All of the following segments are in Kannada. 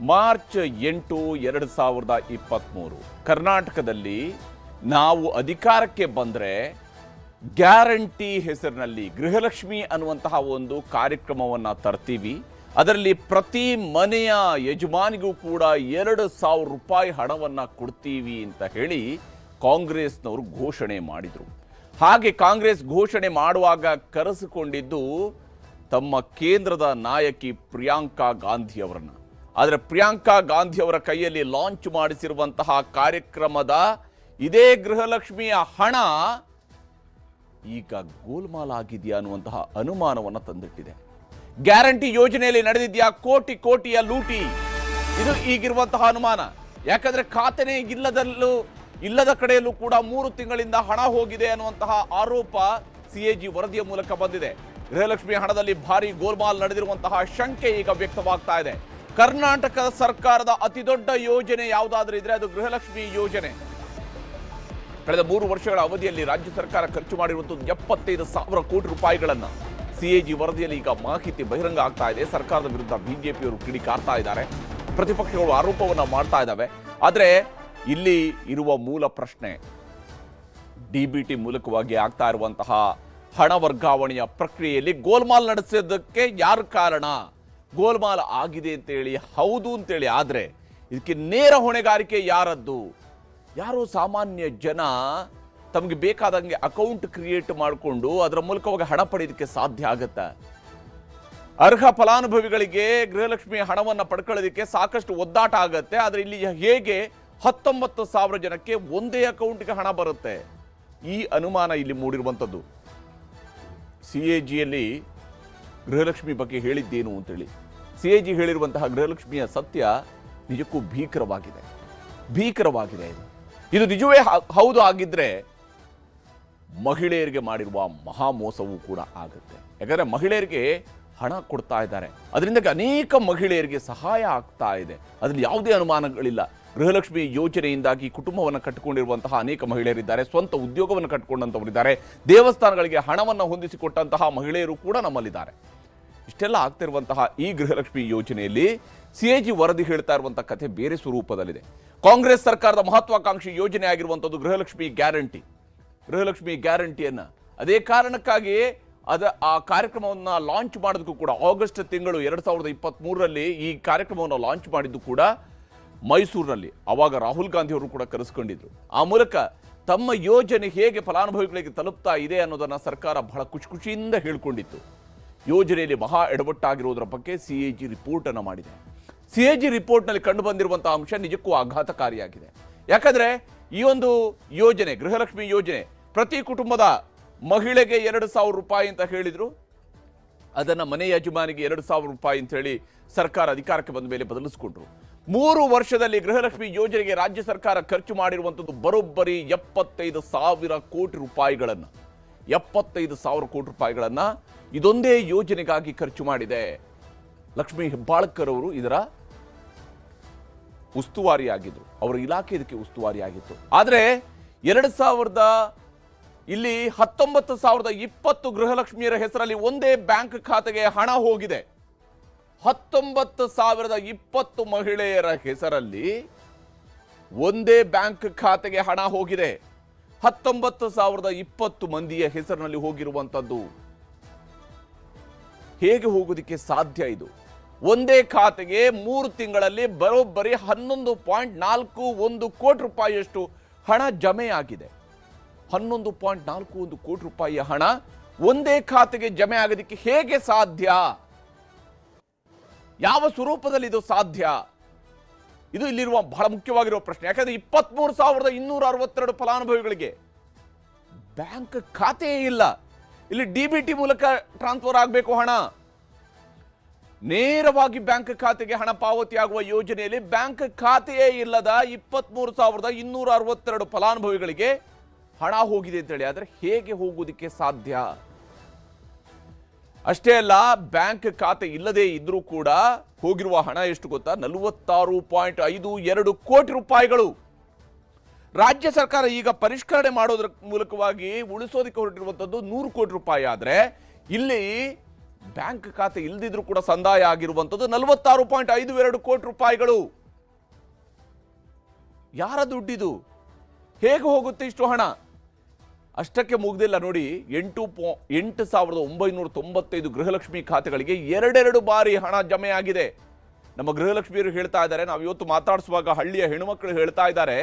ಮಾರ್ಚ್ 8, 2023 ಕರ್ನಾಟಕದಲ್ಲಿ ನಾವು ಅಧಿಕಾರಕ್ಕೆ ಬಂದರೆ ಗ್ಯಾರಂಟಿ ಹೆಸರಿನಲ್ಲಿ ಗೃಹಲಕ್ಷ್ಮಿ ಅನ್ನುವಂತಹ ಒಂದು ಕಾರ್ಯಕ್ರಮವನ್ನು ತರ್ತೀವಿ. ಅದರಲ್ಲಿ ಪ್ರತಿ ಮನೆಯ ಯಜಮಾನಿಗೂ ಕೂಡ 2,000 ರೂಪಾಯಿ ಹಣವನ್ನು ಕೊಡ್ತೀವಿ ಅಂತ ಹೇಳಿ ಕಾಂಗ್ರೆಸ್ನವರು ಘೋಷಣೆ ಮಾಡಿದರು. ಹಾಗೆ ಕಾಂಗ್ರೆಸ್ ಘೋಷಣೆ ಮಾಡುವಾಗ ಕರೆಸಿಕೊಂಡಿದ್ದು ತಮ್ಮ ಕೇಂದ್ರದ ನಾಯಕಿ ಪ್ರಿಯಾಂಕಾ ಗಾಂಧಿ ಅವರನ್ನು. ಆದರೆ ಪ್ರಿಯಾಂಕಾ ಗಾಂಧಿ ಅವರ ಕೈಯಲ್ಲಿ ಲಾಂಚ್ ಮಾಡಿಸಿರುವಂತಹ ಕಾರ್ಯಕ್ರಮದ ಇದೇ ಗೃಹಲಕ್ಷ್ಮಿಯ ಹಣ ಈಗ ಗೋಲ್ಮಾಲ್ ಆಗಿದೆಯಾ ಅನ್ನುವಂತಹ ಅನುಮಾನವನ್ನು ತಂದಿಟ್ಟಿದೆ. ಗ್ಯಾರಂಟಿ ಯೋಜನೆಯಲ್ಲಿ ನಡೆದಿದೆಯಾ ಕೋಟಿಯ ಲೂಟಿ? ಇದು ಈಗಿರುವಂತಹ ಅನುಮಾನ. ಯಾಕಂದ್ರೆ ಖಾತೆನೇ ಇಲ್ಲದ ಕಡೆಯಲ್ಲೂ ಕೂಡ 3 ತಿಂಗಳಿಂದ ಹಣ ಹೋಗಿದೆ ಅನ್ನುವಂತಹ ಆರೋಪ CAG ವರದಿಯ ಮೂಲಕ ಬಂದಿದೆ. ಗೃಹಲಕ್ಷ್ಮಿ ಹಣದಲ್ಲಿ ಭಾರಿ ಗೋಲ್ಮಾಲ್ ನಡೆದಿರುವಂತಹ ಶಂಕೆ ಈಗ ವ್ಯಕ್ತವಾಗ್ತಾ ಇದೆ. ಕರ್ನಾಟಕ ಸರ್ಕಾರದ ಅತಿ ದೊಡ್ಡ ಯೋಜನೆ ಯಾವುದಾದ್ರೂ ಇದ್ರೆ ಅದು ಗೃಹಲಕ್ಷ್ಮಿ ಯೋಜನೆ. ಕಳೆದ 3 ವರ್ಷಗಳ ಅವಧಿಯಲ್ಲಿ ರಾಜ್ಯ ಸರ್ಕಾರ ಖರ್ಚು ಮಾಡಿರುವಂತಹ 75,000 ಕೋಟಿ ರೂಪಾಯಿಗಳನ್ನ CAG ವರದಿಯಲ್ಲಿ ಈಗ ಮಾಹಿತಿ ಬಹಿರಂಗ ಆಗ್ತಾ ಇದೆ. ಸರ್ಕಾರದ ವಿರುದ್ಧ ಬಿಜೆಪಿಯವರು ಕಿಡಿಕಾರ್ತಾ ಇದ್ದಾರೆ, ಪ್ರತಿಪಕ್ಷಗಳು ಆರೋಪವನ್ನ ಮಾಡ್ತಾ ಇದ್ದಾವೆ. ಆದ್ರೆ ಇಲ್ಲಿ ಇರುವ ಮೂಲ ಪ್ರಶ್ನೆ, DBT ಮೂಲಕವಾಗಿ ಆಗ್ತಾ ಇರುವಂತಹ ಹಣ ವರ್ಗಾವಣೆಯ ಪ್ರಕ್ರಿಯೆಯಲ್ಲಿ ಗೋಲ್ಮಾಲ್ ನಡೆಸೋದಕ್ಕೆ ಯಾರು ಕಾರಣ? ಗೋಲ್ಮಾಲ್ ಆಗಿದೆ ಅಂತೇಳಿ ಹೌದು ಅಂತೇಳಿ ಆದ್ರೆ ಇದಕ್ಕೆ ನೇರ ಹೊಣೆಗಾರಿಕೆ ಯಾರದ್ದು? ಯಾರೋ ಸಾಮಾನ್ಯ ಜನ ತಮಗೆ ಬೇಕಾದಂಗೆ ಅಕೌಂಟ್ ಕ್ರಿಯೇಟ್ ಮಾಡಿಕೊಂಡು ಅದರ ಮೂಲಕವಾಗಿ ಹಣ ಪಡೆಯೋದಕ್ಕೆ ಸಾಧ್ಯ ಆಗತ್ತಾ? ಅರ್ಹ ಫಲಾನುಭವಿಗಳಿಗೆ ಗೃಹಲಕ್ಷ್ಮಿ ಹಣವನ್ನು ಪಡ್ಕೊಳ್ಳೋದಕ್ಕೆ ಸಾಕಷ್ಟು ಒದ್ದಾಟ ಆಗತ್ತೆ. ಆದರೆ ಇಲ್ಲಿ ಹೇಗೆ 19,000 ಜನಕ್ಕೆ ಒಂದೇ ಅಕೌಂಟ್ಗೆ ಹಣ ಬರುತ್ತೆ? ಈ ಅನುಮಾನ ಇಲ್ಲಿ ಮೂಡಿರುವಂಥದ್ದು. CAGಯಲ್ಲಿ ಗೃಹಲಕ್ಷ್ಮಿ ಬಗ್ಗೆ ಹೇಳಿದ್ದೇನು ಅಂತೇಳಿ CAG ಹೇಳಿರುವಂತಹ ಗೃಹಲಕ್ಷ್ಮಿಯ ಸತ್ಯ ನಿಜಕ್ಕೂ ಭೀಕರವಾಗಿದೆ. ಇದು ನಿಜವೇ ಹೌದು ಆಗಿದ್ರೆ ಮಹಿಳೆಯರಿಗೆ ಮಾಡಿರುವ ಮಹಾ ಮೋಸವೂ ಕೂಡ ಆಗುತ್ತೆ. ಯಾಕಂದ್ರೆ ಮಹಿಳೆಯರಿಗೆ ಹಣ ಕೊಡ್ತಾ ಇದ್ದಾರೆ, ಅದರಿಂದ ಅನೇಕ ಮಹಿಳೆಯರಿಗೆ ಸಹಾಯ ಆಗ್ತಾ ಇದೆ, ಅದ್ರಲ್ಲಿ ಯಾವುದೇ ಅನುಮಾನಗಳಿಲ್ಲ. ಗೃಹಲಕ್ಷ್ಮಿ ಯೋಜನೆಯಿಂದಾಗಿ ಕುಟುಂಬವನ್ನು ಕಟ್ಟಿಕೊಂಡಿರುವಂತಹ ಅನೇಕ ಮಹಿಳೆಯರಿದ್ದಾರೆ, ಸ್ವಂತ ಉದ್ಯೋಗವನ್ನು ಕಟ್ಟಿಕೊಂಡಂಥವರಿದ್ದಾರೆ, ದೇವಸ್ಥಾನಗಳಿಗೆ ಹಣವನ್ನು ಹೊಂದಿಸಿಕೊಟ್ಟಂತಹ ಮಹಿಳೆಯರು ಕೂಡ ನಮ್ಮಲ್ಲಿದ್ದಾರೆ. ಇಷ್ಟೆಲ್ಲ ಆಗ್ತಿರುವಂತಹ ಈ ಗೃಹಲಕ್ಷ್ಮಿ ಯೋಜನೆಯಲ್ಲಿ CAG ವರದಿ ಹೇಳ್ತಾ ಇರುವಂತಹ ಕಥೆ ಬೇರೆ ಸ್ವರೂಪದಲ್ಲಿದೆ. ಕಾಂಗ್ರೆಸ್ ಸರ್ಕಾರದ ಮಹತ್ವಾಕಾಂಕ್ಷಿ ಯೋಜನೆ ಆಗಿರುವಂಥದ್ದು ಗೃಹಲಕ್ಷ್ಮಿ ಗ್ಯಾರಂಟಿಯನ್ನ ಅದೇ ಕಾರಣಕ್ಕಾಗಿ ಆ ಕಾರ್ಯಕ್ರಮವನ್ನು ಲಾಂಚ್ ಮಾಡೋದಕ್ಕೂ ಕೂಡ ಆಗಸ್ಟ್ ತಿಂಗಳು 2023ರಲ್ಲಿ ಈ ಕಾರ್ಯಕ್ರಮವನ್ನು ಲಾಂಚ್ ಮಾಡಿದ್ದು ಕೂಡ ಮೈಸೂರಿನಲ್ಲಿ. ಅವಾಗ ರಾಹುಲ್ ಗಾಂಧಿ ಅವರು ಕೂಡ ಕರೆಸ್ಕೊಂಡಿದ್ರು. ಆ ಮೂಲಕ ತಮ್ಮ ಯೋಜನೆ ಹೇಗೆ ಫಲಾನುಭವಿಗಳಿಗೆ ತಲುಪ್ತಾ ಇದೆ ಅನ್ನೋದನ್ನ ಸರ್ಕಾರ ಬಹಳ ಖುಷಿಯಿಂದ ಹೇಳ್ಕೊಂಡಿತ್ತು. ಯೋಜನೆಯಲ್ಲಿ ಮಹಾ ಎಡವಟ್ಟಾಗಿರುವುದರ ಬಗ್ಗೆ CAG ರಿಪೋರ್ಟ್ ಅನ್ನು ಮಾಡಿದೆ. CAG ರಿಪೋರ್ಟ್ನಲ್ಲಿ ಕಂಡು ಬಂದಿರುವಂತಹ ಅಂಶ ನಿಜಕ್ಕೂ ಆಘಾತಕಾರಿಯಾಗಿದೆ. ಯಾಕಂದ್ರೆ ಈ ಒಂದು ಯೋಜನೆ, ಗೃಹಲಕ್ಷ್ಮಿ ಯೋಜನೆ, ಪ್ರತಿ ಕುಟುಂಬದ ಮಹಿಳೆಗೆ 2,000 ರೂಪಾಯಿ ಅಂತ ಹೇಳಿದ್ರು. ಅದನ್ನ ಮನೆ ಯಜಮಾನಿಗೆ 2,000 ರೂಪಾಯಿ ಅಂತ ಹೇಳಿ ಸರ್ಕಾರ ಅಧಿಕಾರಕ್ಕೆ ಬಂದ ಮೇಲೆ ಬದಲಿಸಿಕೊಂಡ್ರು. 3 ವರ್ಷದಲ್ಲಿ ಗೃಹಲಕ್ಷ್ಮಿ ಯೋಜನೆಗೆ ರಾಜ್ಯ ಸರ್ಕಾರ ಖರ್ಚು ಮಾಡಿರುವಂಥದ್ದು ಬರೋಬ್ಬರಿ 75,000 ಕೋಟಿ ರೂಪಾಯಿಗಳನ್ನ 75,000 ಕೋಟಿ ರೂಪಾಯಿಗಳನ್ನ ಇದೊಂದೇ ಯೋಜನೆಗಾಗಿ ಖರ್ಚು ಮಾಡಿದೆ. ಲಕ್ಷ್ಮೀ ಹೆಬ್ಬಾಳ್ಕರ್ ಅವರು ಇದರ ಉಸ್ತುವಾರಿಯಾಗಿದ್ರು, ಅವರ ಇಲಾಖೆ ಇದಕ್ಕೆ ಉಸ್ತುವಾರಿಯಾಗಿತ್ತು. ಆದರೆ 19,020 ಗೃಹಲಕ್ಷ್ಮಿಯರ ಹೆಸರಲ್ಲಿ ಒಂದೇ ಬ್ಯಾಂಕ್ ಖಾತೆಗೆ ಹಣ ಹೋಗಿದೆ. 19,020 ಮಹಿಳೆಯರ ಹೆಸರಲ್ಲಿ ಒಂದೇ ಬ್ಯಾಂಕ್ ಖಾತೆಗೆ ಹಣ ಹೋಗಿದೆ. 19,020 ಮಂದಿಯ ಹೆಸರಿನಲ್ಲಿ ಹೋಗಿರುವಂಥದ್ದು ಹೇಗೆ ಹೋಗೋದಕ್ಕೆ ಸಾಧ್ಯ? ಇದು ಒಂದೇ ಖಾತೆಗೆ 3 ತಿಂಗಳಲ್ಲಿ ಬರೋಬ್ಬರಿ 11.41 ಕೋಟಿ ರೂಪಾಯಿಯಷ್ಟು ಹಣ ಜಮೆಯಾಗಿದೆ. 11.41 ಕೋಟಿ ರೂಪಾಯಿಯ ಹಣ ಒಂದೇ ಖಾತೆಗೆ ಜಮೆ ಆಗೋದಕ್ಕೆ ಹೇಗೆ ಸಾಧ್ಯ? ಯಾವ ಸ್ವರೂಪದಲ್ಲಿ ಇದು ಸಾಧ್ಯ? ಇದು ಇಲ್ಲಿರುವ ಬಹಳ ಮುಖ್ಯವಾಗಿರುವ ಪ್ರಶ್ನೆ. ಯಾಕಂದ್ರೆ 23,262 ಫಲಾನುಭವಿಗಳಿಗೆ ಬ್ಯಾಂಕ್ ಖಾತೆಯೇ ಇಲ್ಲ. ಇಲ್ಲಿ DBT ಮೂಲಕ ಟ್ರಾನ್ಸ್ಫರ್ ಆಗಬೇಕು ಹಣ. ನೇರವಾಗಿ ಬ್ಯಾಂಕ್ ಖಾತೆಗೆ ಹಣ ಪಾವತಿಯಾಗುವ ಯೋಜನೆಯಲ್ಲಿ ಬ್ಯಾಂಕ್ ಖಾತೆಯೇ ಇಲ್ಲದ 23,262 ಫಲಾನುಭವಿಗಳಿಗೆ ಹಣ ಹೋಗಿದೆ ಅಂತೇಳಿ ಆದರೆ ಹೇಗೆ ಹೋಗುವುದಕ್ಕೆ ಸಾಧ್ಯ? ಅಷ್ಟೇ ಅಲ್ಲ, ಬ್ಯಾಂಕ್ ಖಾತೆ ಇಲ್ಲದೆ ಇದ್ರೂ ಕೂಡ ಹೋಗಿರುವ ಹಣ ಎಷ್ಟು ಗೊತ್ತಾ? 46.52 ಕೋಟಿ ರೂಪಾಯಿಗಳು. ರಾಜ್ಯ ಸರ್ಕಾರ ಈಗ ಪರಿಷ್ಕರಣೆ ಮಾಡೋದ್ರ ಮೂಲಕವಾಗಿ ಉಳಿಸೋದಕ್ಕೆ ಹೊರಟಿರುವಂಥದ್ದು 100 ಕೋಟಿ ರೂಪಾಯಿ. ಆದರೆ ಇಲ್ಲಿ ಬ್ಯಾಂಕ್ ಖಾತೆ ಇಲ್ದಿದ್ರು ಕೂಡ ಸಂದಾಯ ಆಗಿರುವಂಥದ್ದು 46.52 ಕೋಟಿ ರೂಪಾಯಿಗಳು. ಯಾರ ದುಡ್ಡಿದು? ಹೇಗೆ ಹೋಗುತ್ತೆ ಇಷ್ಟು ಹಣ? ಅಷ್ಟಕ್ಕೆ ಮುಗ್ದಿಲ್ಲ ನೋಡಿ, 8,995 ಗೃಹಲಕ್ಷ್ಮಿ ಖಾತೆಗಳಿಗೆ ಎರಡೆರಡು ಬಾರಿ ಹಣ ಜಮೆಯಾಗಿದೆ. ನಮ್ಮ ಗೃಹಲಕ್ಷ್ಮಿಯರು ಹೇಳ್ತಾ ಇದ್ದಾರೆ, ನಾವು ಇವತ್ತು ಮಾತಾಡಿಸುವಾಗ ಹಳ್ಳಿಯ ಹೆಣ್ಣುಮಕ್ಕಳು ಹೇಳ್ತಾ ಇದ್ದಾರೆ,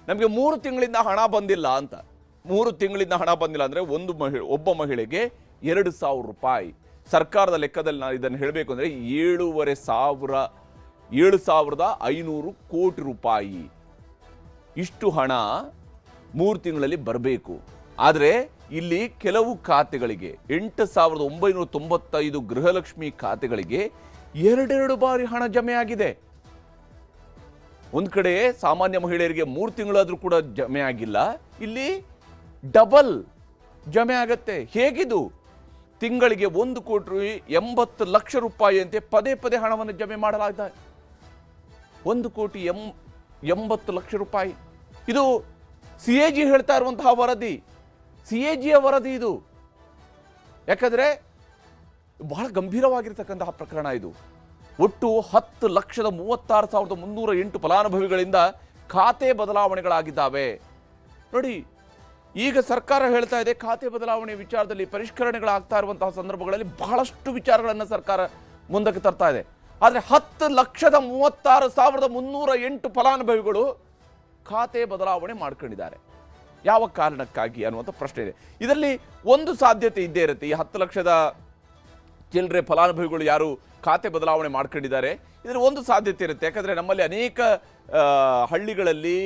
ನಮಗೆ 3 ತಿಂಗಳಿಂದ ಹಣ ಬಂದಿಲ್ಲ ಅಂತ. 3 ತಿಂಗಳಿಂದ ಹಣ ಬಂದಿಲ್ಲ ಅಂದರೆ ಒಬ್ಬ ಮಹಿಳೆಗೆ 2,000 ರೂಪಾಯಿ. ಸರ್ಕಾರದ ಲೆಕ್ಕದಲ್ಲಿ ನಾನು ಇದನ್ನು ಹೇಳಬೇಕು ಅಂದರೆ 7,500 ಕೋಟಿ ರೂಪಾಯಿ ಇಷ್ಟು ಹಣ 3 ತಿಂಗಳಲ್ಲಿ ಬರಬೇಕು. ಆದರೆ ಇಲ್ಲಿ ಕೆಲವು ಖಾತೆಗಳಿಗೆ 8,995 ಗೃಹಲಕ್ಷ್ಮಿ ಖಾತೆಗಳಿಗೆ ಎರಡೆರಡು ಬಾರಿ ಹಣ ಜಮೆಯಾಗಿದೆ. ಒಂದು ಕಡೆ ಸಾಮಾನ್ಯ ಮಹಿಳೆಯರಿಗೆ 3 ತಿಂಗಳಾದರೂ ಕೂಡ ಜಮೆ ಆಗಿಲ್ಲ, ಇಲ್ಲಿ ಡಬಲ್ ಜಮೆ ಆಗತ್ತೆ. ಹೇಗಿದು? ತಿಂಗಳಿಗೆ 1,80,00,000 ರೂಪಾಯಿ ಅಂತೆ ಪದೇ ಪದೇ ಹಣವನ್ನು ಜಮೆ ಮಾಡಲಾಗಿದೆ. 1,80,00,000 ರೂಪಾಯಿ. ಇದು CAG ಹೇಳ್ತಾ ಇರುವಂತಹ ವರದಿ, CAGಯ ವರದಿ ಇದು. ಯಾಕಂದ್ರೆ ಬಹಳ ಗಂಭೀರವಾಗಿರ್ತಕ್ಕಂತಹ ಪ್ರಕರಣ ಇದು. ಒಟ್ಟು 10,36,308 ಫಲಾನುಭವಿಗಳಿಂದ ಖಾತೆ ಬದಲಾವಣೆಗಳಾಗಿದ್ದಾವೆ. ನೋಡಿ, ಈಗ ಸರ್ಕಾರ ಹೇಳ್ತಾ ಇದೆ ಖಾತೆ ಬದಲಾವಣೆ ವಿಚಾರದಲ್ಲಿ ಪರಿಷ್ಕರಣೆಗಳಾಗ್ತಾ ಇರುವಂತಹ ಸಂದರ್ಭಗಳಲ್ಲಿ ಬಹಳಷ್ಟು ವಿಚಾರಗಳನ್ನು ಸರ್ಕಾರ ಮುಂದಕ್ಕೆ ತರ್ತಾ ಇದೆ. ಆದರೆ 10,36,308 ಫಲಾನುಭವಿಗಳು ಖಾತೆ ಬದಲಾವಣೆ ಮಾಡ್ಕೊಂಡಿದ್ದಾರೆ. ಯಾವ ಕಾರಣಕ್ಕಾಗಿ ಅನ್ನುವಂಥ ಪ್ರಶ್ನೆ ಇದೆ. ಇದರಲ್ಲಿ ಒಂದು ಸಾಧ್ಯತೆ ಇದ್ದೇ ಇರುತ್ತೆ. ಈ 10 ಲಕ್ಷದ ಚಿಲ್ಲರೆ ಫಲಾನುಭವಿಗಳು ಯಾರು ಖಾತೆ ಬದಲಾವಣೆ ಮಾಡ್ಕೊಂಡಿದ್ದಾರೆ, ಇದರಲ್ಲಿ ಒಂದು ಸಾಧ್ಯತೆ ಇರುತ್ತೆ. ಯಾಕಂದರೆ ನಮ್ಮಲ್ಲಿ ಅನೇಕ ಹಳ್ಳಿಗಳಲ್ಲಿ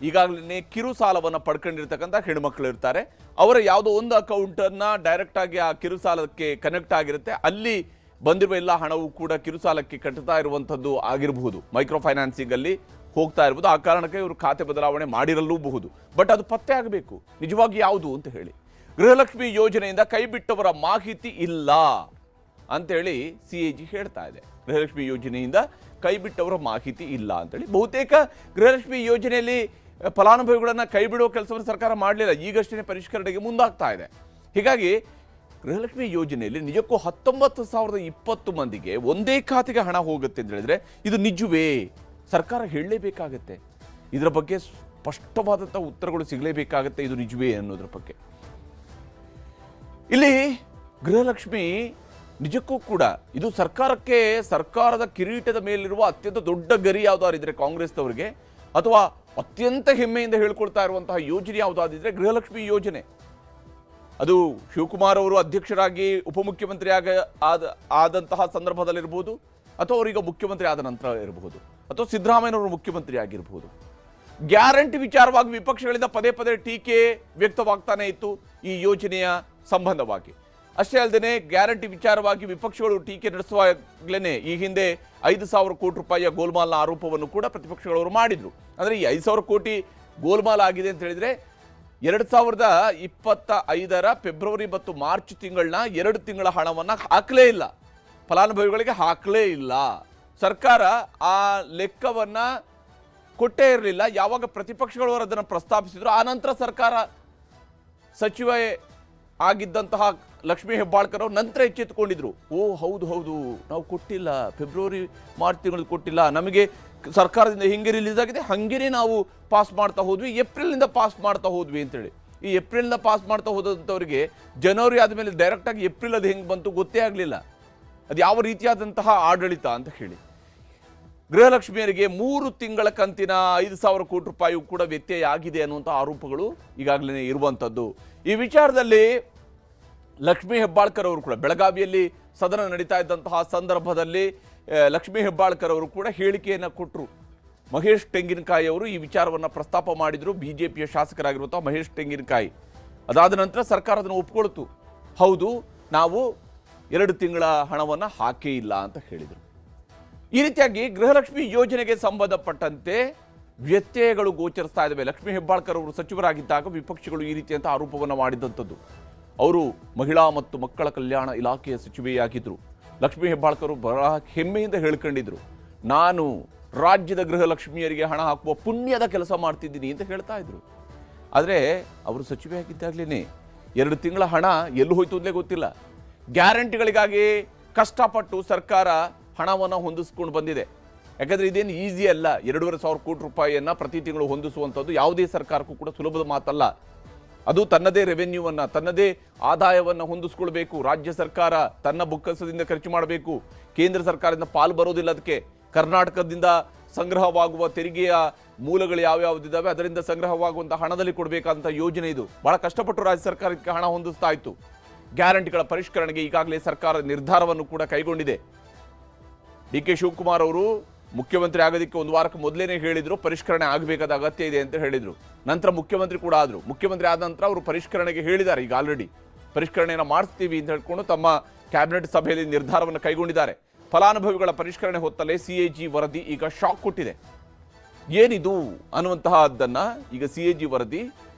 ಈಗಾಗಲೇ ಕಿರು ಸಾಲವನ್ನು ಪಡ್ಕೊಂಡಿರ್ತಕ್ಕಂಥ ಹೆಣ್ಮಕ್ಳು ಇರ್ತಾರೆ. ಅವರ ಯಾವುದೋ ಒಂದು ಅಕೌಂಟನ್ನು ಡೈರೆಕ್ಟಾಗಿ ಆ ಕಿರು ಸಾಲಕ್ಕೆ ಕನೆಕ್ಟ್ ಆಗಿರುತ್ತೆ. ಅಲ್ಲಿ ಬಂದಿರುವ ಎಲ್ಲ ಹಣವು ಕೂಡ ಕಿರು ಸಾಲಕ್ಕೆ ಕಟ್ಟುತ್ತಾ ಇರುವಂಥದ್ದು ಆಗಿರಬಹುದು, ಮೈಕ್ರೋ ಫೈನಾನ್ಸಿಂಗಲ್ಲಿ ಹೋಗ್ತಾ ಇರ್ಬೋದು. ಆ ಕಾರಣಕ್ಕೆ ಇವರು ಖಾತೆ ಬದಲಾವಣೆ ಮಾಡಿರಲೂಬಹುದು. ಬಟ್ ಅದು ಪತ್ತೆ ಆಗಬೇಕು ನಿಜವಾಗಿ ಯಾವುದು ಅಂತ ಹೇಳಿ. ಗೃಹಲಕ್ಷ್ಮಿ ಯೋಜನೆಯಿಂದ ಕೈ ಬಿಟ್ಟವರ ಮಾಹಿತಿ ಇಲ್ಲ ಅಂತೇಳಿ CAG ಹೇಳ್ತಾ ಇದೆ. ಗೃಹಲಕ್ಷ್ಮಿ ಯೋಜನೆಯಿಂದ ಕೈ ಬಿಟ್ಟವರ ಮಾಹಿತಿ ಇಲ್ಲ ಅಂತೇಳಿ. ಬಹುತೇಕ ಗೃಹಲಕ್ಷ್ಮಿ ಯೋಜನೆಯಲ್ಲಿ ಫಲಾನುಭವಿಗಳನ್ನು ಕೈ ಬಿಡುವ ಕೆಲಸವನ್ನು ಸರ್ಕಾರ ಮಾಡಲಿಲ್ಲ, ಈಗಷ್ಟೇ ಪರಿಷ್ಕರಣೆಗೆ ಮುಂದಾಗ್ತಾ ಇದೆ. ಹೀಗಾಗಿ ಗೃಹಲಕ್ಷ್ಮಿ ಯೋಜನೆಯಲ್ಲಿ ನಿಜಕ್ಕೂ 19,020 ಮಂದಿಗೆ ಒಂದೇ ಖಾತೆಗೆ ಹಣ ಹೋಗುತ್ತೆ ಅಂತ ಹೇಳಿದ್ರೆ ಇದು ನಿಜವೇ? ಸರ್ಕಾರ ಹೇಳಲೇಬೇಕಾಗತ್ತೆ. ಇದರ ಬಗ್ಗೆ ಸ್ಪಷ್ಟವಾದಂಥ ಉತ್ತರಗಳು ಸಿಗಲೇಬೇಕಾಗತ್ತೆ. ಇದು ನಿಜವೇ ಅನ್ನೋದ್ರ ಬಗ್ಗೆ. ಇಲ್ಲಿ ಗೃಹಲಕ್ಷ್ಮಿ ನಿಜಕ್ಕೂ ಕೂಡ ಇದು ಸರ್ಕಾರದ ಕಿರೀಟದ ಮೇಲಿರುವ ಅತ್ಯಂತ ದೊಡ್ಡ ಗರಿ ಯಾವುದಾದ್ರಿದ್ರೆ ಕಾಂಗ್ರೆಸ್ನವರಿಗೆ, ಅಥವಾ ಅತ್ಯಂತ ಹೆಮ್ಮೆಯಿಂದ ಹೇಳ್ಕೊಳ್ತಾ ಇರುವಂತಹ ಯೋಜನೆ ಯಾವುದಾದಿದ್ರೆ ಗೃಹಲಕ್ಷ್ಮಿ ಯೋಜನೆ. ಅದು ಶಿವಕುಮಾರ್ ಅವರು ಅಧ್ಯಕ್ಷರಾಗಿ ಉಪಮುಖ್ಯಮಂತ್ರಿ ಆದಂತಹ ಸಂದರ್ಭದಲ್ಲಿರ್ಬೋದು, ಅಥವಾ ಅವರೀಗ ಮುಖ್ಯಮಂತ್ರಿ ಆದ ನಂತರ ಇರಬಹುದು, ಅಥವಾ ಸಿದ್ದರಾಮಯ್ಯನವರು ಮುಖ್ಯಮಂತ್ರಿ ಆಗಿರಬಹುದು. ಗ್ಯಾರಂಟಿ ವಿಚಾರವಾಗಿ ವಿಪಕ್ಷಗಳಿಂದ ಪದೇ ಪದೇ ಟೀಕೆ ವ್ಯಕ್ತವಾಗ್ತಾನೆ ಇತ್ತು ಈ ಯೋಜನೆಯ ಸಂಬಂಧವಾಗಿ. ಅಷ್ಟೇ ಅಲ್ಲದೆ ಗ್ಯಾರಂಟಿ ವಿಚಾರವಾಗಿ ವಿಪಕ್ಷಗಳು ಟೀಕೆ ನಡೆಸುವಾಗಲೇ ಈ ಹಿಂದೆ 5,000 ಕೋಟಿ ರೂಪಾಯಿಯ ಗೋಲ್ಮಾಲ್ನ ಆರೋಪವನ್ನು ಕೂಡ ಪ್ರತಿಪಕ್ಷಗಳವರು ಮಾಡಿದ್ರು. ಅಂದರೆ ಈ 5,000 ಕೋಟಿ ಗೋಲ್ಮಾಲ್ ಆಗಿದೆ ಅಂತ ಹೇಳಿದ್ರೆ 2025 ಫೆಬ್ರವರಿ ಮತ್ತು ಮಾರ್ಚ್ ತಿಂಗಳನ್ನ 2 ತಿಂಗಳ ಹಣವನ್ನು ಹಾಕಲೇ ಇಲ್ಲ, ಫಲಾನುಭವಿಗಳಿಗೆ ಹಾಕಲೇ ಇಲ್ಲ. ಸರ್ಕಾರ ಆ ಲೆಕ್ಕವನ್ನ ಕೊಟ್ಟೇ ಇರಲಿಲ್ಲ. ಯಾವಾಗ ಪ್ರತಿಪಕ್ಷಗಳವರು ಅದನ್ನು ಪ್ರಸ್ತಾಪಿಸಿದ್ರು, ಆ ನಂತರ ಸರ್ಕಾರ ಸಚಿವ ಆಗಿದ್ದಂತಹ ಲಕ್ಷ್ಮೀ ಹೆಬ್ಬಾಳ್ಕರ್ ಅವರು ನಂತರ ಎಚ್ಚೆತ್ತುಕೊಂಡಿದ್ರು. ಹೌದು ನಾವು ಕೊಟ್ಟಿಲ್ಲ, ಫೆಬ್ರವರಿ ಮಾರ್ಚ್ ತಿಂಗಳಲ್ಲಿ ಕೊಟ್ಟಿಲ್ಲ, ನಮಗೆ ಸರ್ಕಾರದಿಂದ ಹಿಂಗೆ ರಿಲೀಸ್ ಆಗಿದೆ, ಹಂಗೇನೆ ನಾವು ಪಾಸ್ ಮಾಡ್ತಾ ಹೋದ್ವಿ, ಏಪ್ರಿಲ್ನಿಂದ ಪಾಸ್ ಮಾಡ್ತಾ ಹೋದ್ವಿ ಅಂತೇಳಿ. ಈ ಏಪ್ರಿಲ್ನ ಪಾಸ್ ಮಾಡ್ತಾ ಹೋದಂಥವ್ರಿಗೆ ಜನವರಿ ಆದಮೇಲೆ ಡೈರೆಕ್ಟಾಗಿ ಏಪ್ರಿಲ್ ಅದು ಹೆಂಗೆ ಬಂತು ಗೊತ್ತೇ ಆಗಲಿಲ್ಲ. ಅದು ಯಾವ ರೀತಿಯಾದಂತಹ ಆಡಳಿತ ಅಂತ ಹೇಳಿ. ಗೃಹಲಕ್ಷ್ಮಿಯರಿಗೆ 3 ತಿಂಗಳ ಕಂತಿನ 5,000 ಕೋಟಿ ರೂಪಾಯಿ ಕೂಡ ವ್ಯತ್ಯಯ ಆಗಿದೆ ಅನ್ನುವಂಥ ಆರೋಪಗಳು ಈಗಾಗಲೇ ಇರುವಂಥದ್ದು. ಈ ವಿಚಾರದಲ್ಲಿ ಲಕ್ಷ್ಮೀ ಹೆಬ್ಬಾಳ್ಕರ್ ಅವರು ಕೂಡ ಬೆಳಗಾವಿಯಲ್ಲಿ ಸದನ ನಡೀತಾ ಇದ್ದಂತಹ ಸಂದರ್ಭದಲ್ಲಿ ಲಕ್ಷ್ಮೀ ಹೆಬ್ಬಾಳ್ಕರ್ ಅವರು ಕೂಡ ಹೇಳಿಕೆಯನ್ನು ಕೊಟ್ಟರು. ಮಹೇಶ್ ತೆಂಗಿನಕಾಯಿ ಅವರು ಈ ವಿಚಾರವನ್ನು ಪ್ರಸ್ತಾಪ ಮಾಡಿದರು, ಬಿಜೆಪಿಯ ಶಾಸಕರಾಗಿರುವಂತಹ ಮಹೇಶ್ ತೆಂಗಿನಕಾಯಿ. ಅದಾದ ನಂತರ ಸರ್ಕಾರ ಅದನ್ನು ಒಪ್ಕೊಳ್ತು. ಹೌದು, ನಾವು 2 ತಿಂಗಳ ಹಣವನ್ನು ಹಾಕೇ ಇಲ್ಲ ಅಂತ ಹೇಳಿದರು. ಈ ರೀತಿಯಾಗಿ ಗೃಹಲಕ್ಷ್ಮಿ ಯೋಜನೆಗೆ ಸಂಬಂಧಪಟ್ಟಂತೆ ವ್ಯತ್ಯಯಗಳು ಗೋಚರಿಸ್ತಾ ಇದ್ದಾವೆ. ಲಕ್ಷ್ಮೀ ಹೆಬ್ಬಾಳ್ಕರ್ ಅವರು ಸಚಿವರಾಗಿದ್ದಾಗ ವಿಪಕ್ಷಗಳು ಈ ರೀತಿಯಂಥ ಆರೋಪವನ್ನು ಮಾಡಿದಂಥದ್ದು. ಅವರು ಮಹಿಳಾ ಮತ್ತು ಮಕ್ಕಳ ಕಲ್ಯಾಣ ಇಲಾಖೆಯ ಸಚಿವೆಯಾಗಿದ್ದರು. ಲಕ್ಷ್ಮೀ ಹೆಬ್ಬಾಳ್ಕರ್ ಬಹಳ ಹೆಮ್ಮೆಯಿಂದ ಹೇಳ್ಕೊಂಡಿದ್ರು, ನಾನು ರಾಜ್ಯದ ಗೃಹಲಕ್ಷ್ಮಿಯರಿಗೆ ಹಣ ಹಾಕುವ ಪುಣ್ಯದ ಕೆಲಸ ಮಾಡ್ತಿದ್ದೀನಿ ಅಂತ ಹೇಳ್ತಾ ಇದ್ರು. ಆದರೆ ಅವರು ಸಚಿವೆಯಾಗಿದ್ದಾಗಲೇ 2 ತಿಂಗಳ ಹಣ ಎಲ್ಲಿ ಹೋಯ್ತು ಅಂತಲೇ ಗೊತ್ತಿಲ್ಲ. ಗ್ಯಾರಂಟಿಗಳಿಗಾಗಿ ಕಷ್ಟಪಟ್ಟು ಸರ್ಕಾರ ಹಣವನ್ನು ಹೊಂದಿಸ್ಕೊಂಡು ಬಂದಿದೆ. ಯಾಕಂದ್ರೆ ಇದೇನು ಈಸಿ ಅಲ್ಲ. 2,500 ಕೋಟಿ ರೂಪಾಯಿಯನ್ನ ಪ್ರತಿ ತಿಂಗಳು ಹೊಂದಿಸುವಂಥದ್ದು ಯಾವುದೇ ಸರ್ಕಾರಕ್ಕೂ ಕೂಡ ಸುಲಭದ ಮಾತಲ್ಲ. ಅದು ತನ್ನದೇ ರೆವೆನ್ಯೂವನ್ನು, ತನ್ನದೇ ಆದಾಯವನ್ನು ಹೊಂದಿಸ್ಕೊಳ್ಬೇಕು. ರಾಜ್ಯ ಸರ್ಕಾರ ತನ್ನ ಬೊಕ್ಕಸದಿಂದ ಖರ್ಚು ಮಾಡಬೇಕು. ಕೇಂದ್ರ ಸರ್ಕಾರದಿಂದ ಪಾಲು ಬರೋದಿಲ್ಲ. ಅದಕ್ಕೆ ಕರ್ನಾಟಕದಿಂದ ಸಂಗ್ರಹವಾಗುವ ತೆರಿಗೆಯ ಮೂಲಗಳು ಯಾವ್ಯಾವುದಿದ್ದಾವೆ ಅದರಿಂದ ಸಂಗ್ರಹವಾಗುವಂಥ ಹಣದಲ್ಲಿ ಕೊಡಬೇಕಾದಂಥ ಯೋಜನೆ ಇದು. ಬಹಳ ಕಷ್ಟಪಟ್ಟು ರಾಜ್ಯ ಸರ್ಕಾರಕ್ಕೆ ಹಣ ಹೊಂದಿಸ್ತಾ ಇತ್ತು. ಗ್ಯಾರಂಟಿಗಳ ಪರಿಷ್ಕರಣೆಗೆ ಈಗಾಗಲೇ ಸರ್ಕಾರ ನಿರ್ಧಾರವನ್ನು ಕೂಡ ಕೈಗೊಂಡಿದೆ. ಡಿ.ಕೆ. ಶಿವಕುಮಾರ್ ಅವರು ಮುಖ್ಯಮಂತ್ರಿ ಆಗೋದಕ್ಕೆ ಒಂದು ವಾರಕ್ಕೆ ಮೊದಲೇನೆ ಹೇಳಿದ್ರು ಪರಿಷ್ಕರಣೆ ಆಗಬೇಕಾದ ಅಗತ್ಯ ಇದೆ ಅಂತ ಹೇಳಿದ್ರು. ನಂತರ ಮುಖ್ಯಮಂತ್ರಿ ಕೂಡ ಆದ್ರು. ಮುಖ್ಯಮಂತ್ರಿ ಆದ ನಂತರ ಅವರು ಪರಿಷ್ಕರಣೆಗೆ ಹೇಳಿದ್ದಾರೆ. ಈಗ ಆಲ್ರೆಡಿ ಪರಿಷ್ಕರಣೆಯನ್ನು ಮಾಡಿಸ್ತೀವಿ ಅಂತ ಹೇಳ್ಕೊಂಡು ತಮ್ಮ ಕ್ಯಾಬಿನೆಟ್ ಸಭೆಯಲ್ಲಿ ನಿರ್ಧಾರವನ್ನು ಕೈಗೊಂಡಿದ್ದಾರೆ. ಫಲಾನುಭವಿಗಳ ಪರಿಷ್ಕರಣೆ ಹೊತ್ತಲೇ CAG ವರದಿ ಈಗ ಶಾಕ್ ಕೊಟ್ಟಿದೆ. ಏನಿದು ಅನ್ನುವಂತಹದ್ದನ್ನ ಈಗ CAG ವರದಿ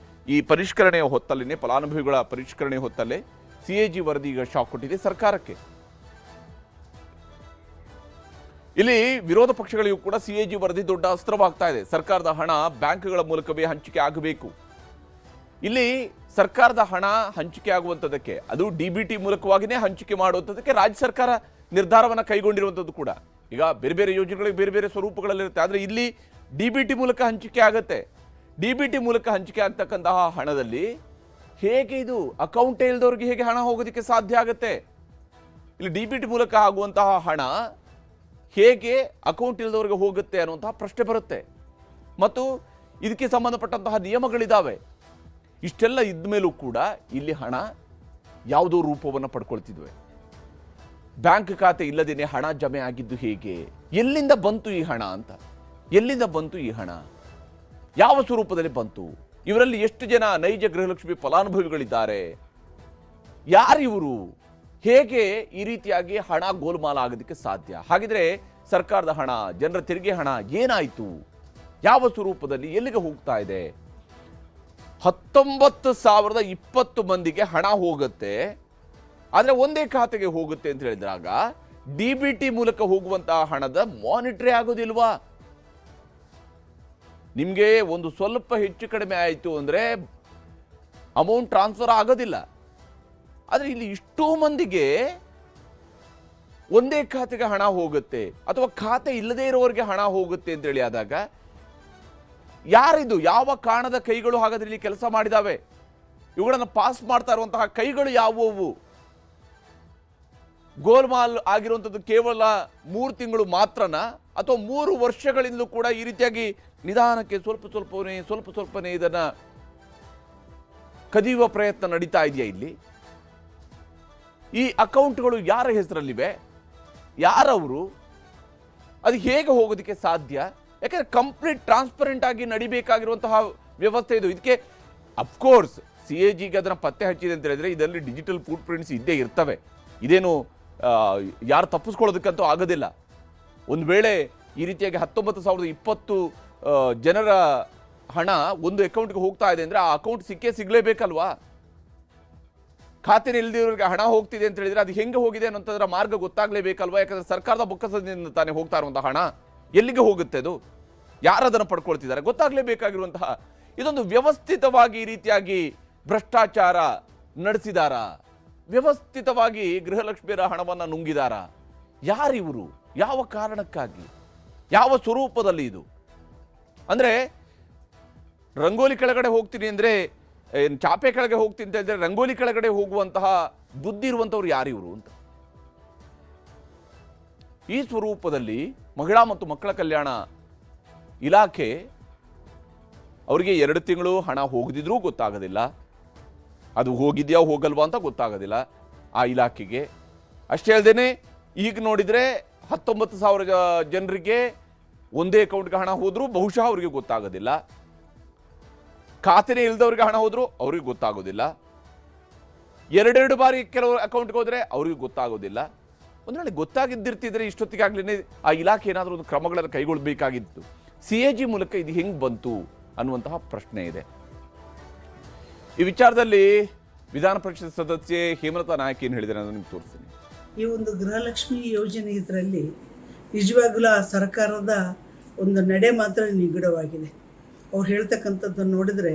ಈ ಪರಿಷ್ಕರಣೆಯ ಹೊತ್ತಲೇನೆ, ಫಲಾನುಭವಿಗಳ ಪರಿಷ್ಕರಣೆ ಹೊತ್ತಲ್ಲೇ CAG ವರದಿ ಈಗ ಶಾಕ್ ಕೊಟ್ಟಿದೆ ಸರ್ಕಾರಕ್ಕೆ. ಇಲ್ಲಿ ವಿರೋಧ ಪಕ್ಷಗಳಿಗೂ ಕೂಡ CAG ವರದಿ ದೊಡ್ಡ ಅಸ್ತ್ರವಾಗ್ತಾ ಇದೆ. ಸರ್ಕಾರದ ಹಣ ಬ್ಯಾಂಕ್ಗಳ ಮೂಲಕವೇ ಹಂಚಿಕೆ ಆಗಬೇಕು. ಇಲ್ಲಿ ಸರ್ಕಾರದ ಹಣ ಹಂಚಿಕೆ ಆಗುವಂಥದ್ದಕ್ಕೆ, ಅದು DBT ಮೂಲಕವಾಗಿಯೇ ಹಂಚಿಕೆ ಮಾಡುವಂಥದ್ದಕ್ಕೆ ರಾಜ್ಯ ಸರ್ಕಾರ ನಿರ್ಧಾರವನ್ನು ಕೈಗೊಂಡಿರುವಂಥದ್ದು ಕೂಡ. ಈಗ ಬೇರೆ ಬೇರೆ ಯೋಜನೆಗಳಿಗೆ ಬೇರೆ ಬೇರೆ ಸ್ವರೂಪಗಳಲ್ಲಿರುತ್ತೆ. ಆದರೆ ಇಲ್ಲಿ DBT ಮೂಲಕ ಹಂಚಿಕೆ ಆಗುತ್ತೆ. DBT ಮೂಲಕ ಹಂಚಿಕೆ ಆಗ್ತಕ್ಕಂತಹ ಹಣದಲ್ಲಿ ಹೇಗೆ ಇದು ಅಕೌಂಟೇ ಇಲ್ದವ್ರಿಗೆ ಹೇಗೆ ಹಣ ಹೋಗೋದಕ್ಕೆ ಸಾಧ್ಯ ಆಗುತ್ತೆ? ಇಲ್ಲಿ DBT ಮೂಲಕ ಆಗುವಂತಹ ಹಣ ಹೇಗೆ ಅಕೌಂಟ್ ಇಲ್ಲದವರಿಗೆ ಹೋಗುತ್ತೆ ಅನ್ನುವಂತಹ ಪ್ರಶ್ನೆ ಬರುತ್ತೆ. ಮತ್ತು ಇದಕ್ಕೆ ಸಂಬಂಧಪಟ್ಟಂತಹ ನಿಯಮಗಳಿದ್ದಾವೆ. ಇಷ್ಟೆಲ್ಲ ಇದ್ದ ಮೇಲೂ ಕೂಡ ಇಲ್ಲಿ ಹಣ ಯಾವುದೋ ರೂಪವನ್ನು ಪಡ್ಕೊಳ್ತಿದ್ವಿ. ಬ್ಯಾಂಕ್ ಖಾತೆ ಇಲ್ಲದೇನೆ ಹಣ ಜಮೆ ಆಗಿದ್ದು ಹೇಗೆ? ಎಲ್ಲಿಂದ ಬಂತು ಈ ಹಣ ಅಂತ? ಎಲ್ಲಿಂದ ಬಂತು ಈ ಹಣ? ಯಾವ ಸ್ವರೂಪದಲ್ಲಿ ಬಂತು? ಇವರಲ್ಲಿ ಎಷ್ಟು ಜನ ನೈಜ ಗೃಹಲಕ್ಷ್ಮಿ ಫಲಾನುಭವಿಗಳಿದ್ದಾರೆ? ಯಾರಿವರು? ಹೇಗೆ ಈ ರೀತಿಯಾಗಿ ಹಣ ಗೋಲ್ಮಾಲ ಆಗೋದಕ್ಕೆ ಸಾಧ್ಯ? ಹಾಗಿದ್ರೆ ಸರ್ಕಾರದ ಹಣ, ಜನರ ತೆರಿಗೆ ಹಣ ಏನಾಯಿತು? ಯಾವ ಸ್ವರೂಪದಲ್ಲಿ ಎಲ್ಲಿಗೆ ಹೋಗ್ತಾ ಇದೆ? 19,020 ಮಂದಿಗೆ ಹಣ ಹೋಗುತ್ತೆ. ಆದರೆ ಒಂದೇ ಖಾತೆಗೆ ಹೋಗುತ್ತೆ ಅಂತ ಹೇಳಿದಾಗ DBT ಮೂಲಕ ಹೋಗುವಂತಹ ಹಣದ ಮಾನಿಟರಿ ಆಗೋದಿಲ್ವಾ? ನಿಮಗೆ ಒಂದು ಸ್ವಲ್ಪ ಹೆಚ್ಚು ಕಡಿಮೆ ಆಯಿತು ಅಂದರೆ ಅಮೌಂಟ್ ಟ್ರಾನ್ಸ್ಫರ್ ಆಗೋದಿಲ್ಲ. ಆದರೆ ಇಲ್ಲಿ ಇಷ್ಟೋ ಮಂದಿಗೆ ಒಂದೇ ಖಾತೆಗೆ ಹಣ ಹೋಗುತ್ತೆ ಅಥವಾ ಖಾತೆ ಇಲ್ಲದೇ ಇರೋರಿಗೆ ಹಣ ಹೋಗುತ್ತೆ ಅಂತೇಳಿ ಆದಾಗ ಯಾರಿದು? ಯಾವ ಕಾರಣದ ಕೈಗಳು ಹಾಗಾದ್ರೆ ಇಲ್ಲಿ ಕೆಲಸ ಮಾಡಿದಾವೆ? ಇವುಗಳನ್ನು ಪಾಸ್ ಮಾಡ್ತಾ ಇರುವಂತಹ ಕೈಗಳು ಯಾವುವು? ಗೋಲ್ಮಾಲ್ ಆಗಿರುವಂಥದ್ದು ಕೇವಲ 3 ತಿಂಗಳು ಮಾತ್ರನಾ ಅಥವಾ 3 ವರ್ಷಗಳಿಂದಲೂ ಕೂಡ ಈ ರೀತಿಯಾಗಿ ನಿಧಾನಕ್ಕೆ ಸ್ವಲ್ಪ ಸ್ವಲ್ಪನೇ ಇದನ್ನ ಕದಿಯುವ ಪ್ರಯತ್ನ ನಡೀತಾ ಇದೆಯಾ? ಇಲ್ಲಿ ಈ ಅಕೌಂಟ್ಗಳು ಯಾರ ಹೆಸರಲ್ಲಿವೆ? ಯಾರವರು? ಅದು ಹೇಗೆ ಹೋಗೋದಕ್ಕೆ ಸಾಧ್ಯ? ಯಾಕಂದ್ರೆ ಕಂಪ್ಲೀಟ್ ಟ್ರಾನ್ಸ್ಪರೆಂಟ್ ಆಗಿ ನಡಿಬೇಕಾಗಿರುವಂತಹ ವ್ಯವಸ್ಥೆ ಇದು. ಇದಕ್ಕೆ ಅಫ್ಕೋರ್ಸ್ CAGಗೆ ಅದನ್ನ ಪತ್ತೆ ಹಚ್ಚಿದೆ ಅಂತ ಹೇಳಿದ್ರೆ ಇದರಲ್ಲಿ ಡಿಜಿಟಲ್ ಫುಟ್ ಪ್ರಿಂಟ್ಸ್ ಇದ್ದೇ ಇರ್ತವೆ. ಇದೇನು ಯಾರು ತಪ್ಪಿಸ್ಕೊಳ್ಳೋದಕ್ಕಂತೂ ಆಗೋದಿಲ್ಲ. ಒಂದು ವೇಳೆ ಈ ರೀತಿಯಾಗಿ 19,020 ಜನರ ಹಣ ಒಂದು ಅಕೌಂಟ್ಗೆ ಹೋಗ್ತಾ ಇದೆ ಅಂದ್ರೆ ಆ ಅಕೌಂಟ್ ಸಿಗಲೇಬೇಕಲ್ವಾ? ಖಾತೆ ಇಲ್ಲದಿರೋರಿಗೆ ಹಣ ಹೋಗ್ತಿದೆ ಅಂತ ಹೇಳಿದ್ರೆ ಅದು ಹೆಂಗೆ ಹೋಗಿದೆ ಅನ್ನೋಂಥದ್ರ ಮಾರ್ಗ ಗೊತ್ತಾಗಲೇಬೇಕಲ್ವಾ? ಯಾಕಂದ್ರೆ ಸರ್ಕಾರದ ಬೊಕ್ಕಸದಿಂದ ತಾನೇ ಹೋಗ್ತಾ ಇರುವಂತಹ ಹಣ ಎಲ್ಲಿಗೆ ಹೋಗುತ್ತೆ? ಅದು ಯಾರದನ್ನು ಪಡ್ಕೊಳ್ತಿದ್ದಾರೆ ಗೊತ್ತಾಗಲೇಬೇಕಾಗಿರುವಂತಹ ಇದೊಂದು ವ್ಯವಸ್ಥಿತವಾಗಿ ಈ ರೀತಿಯಾಗಿ ಭ್ರಷ್ಟಾಚಾರ ನಡೆಸಿದಾರ? ವ್ಯವಸ್ಥಿತವಾಗಿ ಗೃಹಲಕ್ಷ್ಮಿಯರ ಹಣವನ್ನು ನುಂಗಿದಾರ? ಯಾರಿವರು? ಯಾವ ಕಾರಣಕ್ಕಾಗಿ? ಯಾವ ಸ್ವರೂಪದಲ್ಲಿ ಇದು? ಅಂದ್ರೆ ರಂಗೋಲಿ ಕೆಳಗಡೆ ಹೋಗ್ತೀನಿ ಅಂದ್ರೆ ಚಾಪೆ ಕೆಳಗೆ ಹೋಗ್ತೀನಿ ಅಂತ ಹೇಳಿದ್ರೆ ರಂಗೋಲಿ ಕೆಳಗಡೆ ಹೋಗುವಂತಹ ಬುದ್ಧಿ ಇರುವಂತವ್ರು ಯಾರಿವರು ಅಂತ. ಈ ಸ್ವರೂಪದಲ್ಲಿ ಮಹಿಳಾ ಮತ್ತು ಮಕ್ಕಳ ಕಲ್ಯಾಣ ಇಲಾಖೆ ಅವರಿಗೆ 2 ತಿಂಗಳು ಹಣ ಹೋಗದಿದ್ರೂ ಗೊತ್ತಾಗೋದಿಲ್ಲ. ಅದು ಹೋಗಿದ್ಯಾ ಹೋಗಲ್ವಾ ಅಂತ ಗೊತ್ತಾಗೋದಿಲ್ಲ ಆ ಇಲಾಖೆಗೆ. ಅಷ್ಟೇ ಅಲ್ಲದೇನೆ ಈಗ ನೋಡಿದ್ರೆ 19,000 ಜನರಿಗೆ ಒಂದೇ ಅಕೌಂಟ್ಗೆ ಹಣ ಹೋದ್ರೂ ಬಹುಶಃ ಅವರಿಗೆ ಗೊತ್ತಾಗೋದಿಲ್ಲ. ಖಾತೆನೇ ಇಲ್ದವ್ರಿಗೆ ಹಣ ಹೋದ್ರು ಅವ್ರಿಗೆ ಗೊತ್ತಾಗೋದಿಲ್ಲ. 2 ಬಾರಿ ಕೆಲವರು ಅಕೌಂಟ್ಗೆ ಹೋದ್ರೆ ಅವ್ರಿಗೆ ಗೊತ್ತಾಗೋದಿಲ್ಲ. ಒಂದು ವೇಳೆ ಗೊತ್ತಾಗಿದ್ದಿರ್ತಿದ್ರೆ ಇಷ್ಟೊತ್ತಿಗಾಗ್ಲೇ ಆ ಇಲಾಖೆ ಏನಾದರೂ ಒಂದು ಕ್ರಮಗಳನ್ನು ಕೈಗೊಳ್ಳಬೇಕಾಗಿತ್ತು. CAG ಮೂಲಕ ಇದು ಹೆಂಗ್ ಬಂತು ಅನ್ನುವಂತಹ ಪ್ರಶ್ನೆ ಇದೆ. ಈ ವಿಚಾರದಲ್ಲಿ ವಿಧಾನ ಪರಿಷತ್ ಸದಸ್ಯೆ ಹೇಮಲತಾ ನಾಯಕ್ ಏನು ಹೇಳಿದ್ದಾರೆ ಅಂತ ನಿಮ್ಗೆ ತೋರಿಸ್ತೀನಿ. ಈ ಒಂದು ಗೃಹಲಕ್ಷ್ಮಿ ಯೋಜನೆ ಇದರಲ್ಲಿ ನಿಜವಾಗ್ಲೂ ಆ ಸರ್ಕಾರದ ಒಂದು ನಡೆ ಮಾತ್ರ ನಿಗೂಢವಾಗಿದೆ. ಅವ್ರು ಹೇಳ್ತಕ್ಕಂಥದ್ದನ್ನು ನೋಡಿದ್ರೆ